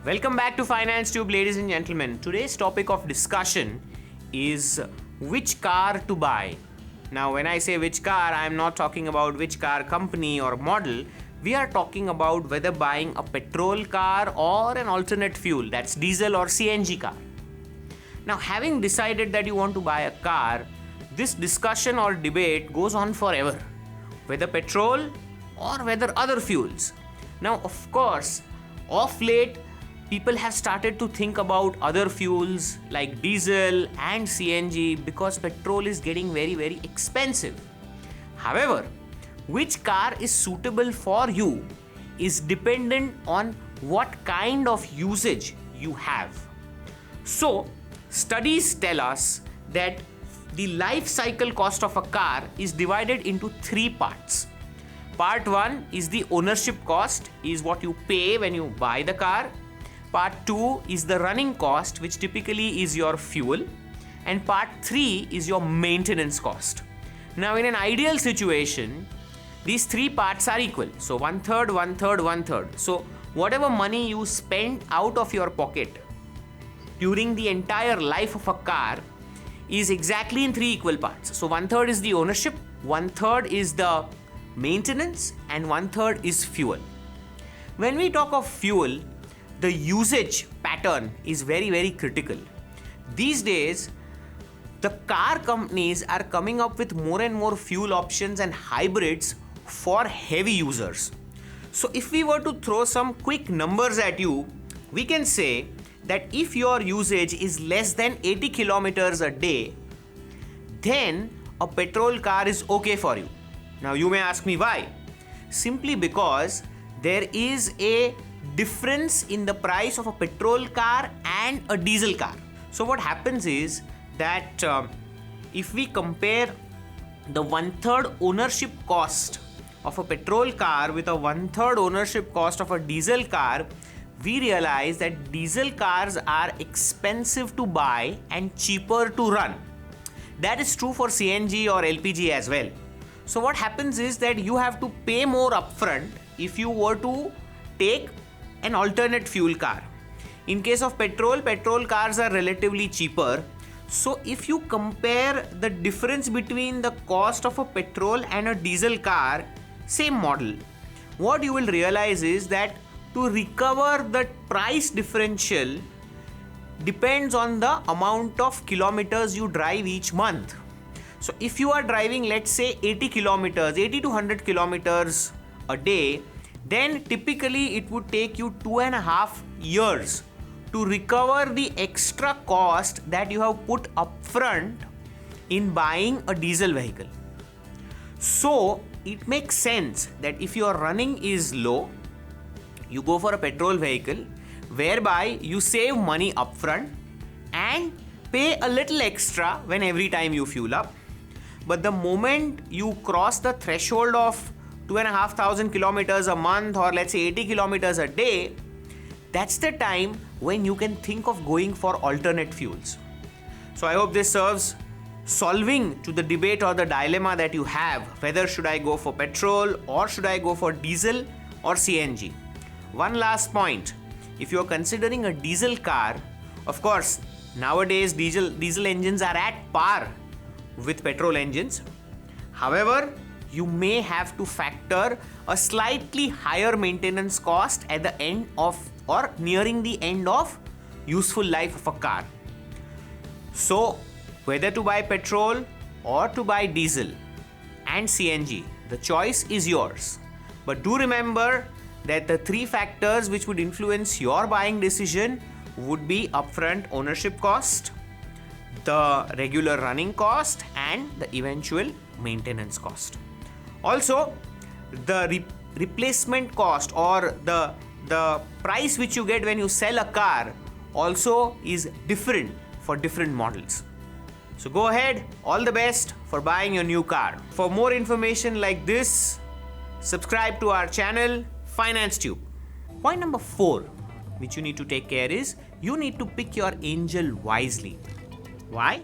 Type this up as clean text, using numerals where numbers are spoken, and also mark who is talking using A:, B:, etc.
A: Welcome back to Finance Tube, ladies and gentlemen. Today's topic of discussion is which car to buy. Now, when I say which car, I am not talking about which car company or model. We are talking about whether buying a petrol car or an alternate fuel, that's diesel or CNG car. Now, having decided that you want to buy a car, this discussion or debate goes on forever, whether petrol or whether other fuels. Now, of course, of late, people have started to think about other fuels like diesel and CNG because petrol is getting very, very expensive. However, which car is suitable for you is dependent on what kind of usage you have. So, studies tell us that the life cycle cost of a car is divided into three parts. Part 1 is the ownership cost, is what you pay when you buy the car. Part 2 is the running cost, which typically is your fuel. And part 3 is your maintenance cost. Now, in an ideal situation, these three parts are equal. So, 1/3, 1/3, 1/3. So, whatever money you spend out of your pocket during the entire life of a car is exactly in three equal parts. So, 1/3 is the ownership, 1/3 is the maintenance, and 1/3 is fuel. When we talk of fuel, the usage pattern is very, very critical. These days, the car companies are coming up with more and more fuel options and hybrids for heavy users. So if we were to throw some quick numbers at you, we can say that if your usage is less than 80 kilometers a day, then a petrol car is okay for you. Now you may ask me why. Simply because there is a difference in the price of a petrol car and a diesel car. So what happens is that if we compare the 1/3 ownership cost of a petrol car with a 1/3 ownership cost of a diesel car, we realize that diesel cars are expensive to buy and cheaper to run. That is true for CNG or LPG as well. So what happens is that you have to pay more upfront if you were to take an alternate fuel car. In case of petrol cars are relatively cheaper. So if you compare the difference between the cost of a petrol and a diesel car, same model, what you will realize is that to recover the price differential depends on the amount of kilometers you drive each month. So if you are driving, let's say 80 to 100 kilometers a day, then typically it would take you 2.5 years to recover the extra cost that you have put upfront in buying a diesel vehicle. So it makes sense that if your running is low, you go for a petrol vehicle whereby you save money upfront and pay a little extra when every time you fuel up. But the moment you cross the threshold of 2,500 kilometers a month, or let's say 80 kilometers a day, that's the time when you can think of going for alternate fuels. So I hope this serves solving to the debate or the dilemma that you have, whether should I go for petrol or should I go for diesel or CNG. One last point, if you're considering a diesel car, of course, nowadays diesel engines are at par with petrol engines. However, you may have to factor a slightly higher maintenance cost at the end of or nearing the end of useful life of a car. So, whether to buy petrol or to buy diesel and CNG, the choice is yours. But do remember that the three factors which would influence your buying decision would be upfront ownership cost, the regular running cost, and the eventual maintenance cost. Also, the replacement cost or the price which you get when you sell a car also is different for different models. So go ahead, all the best for buying your new car. For more information like this, subscribe to our channel, Finance Tube. Point number 4, which you need to take care is, you need to pick your angel wisely. Why?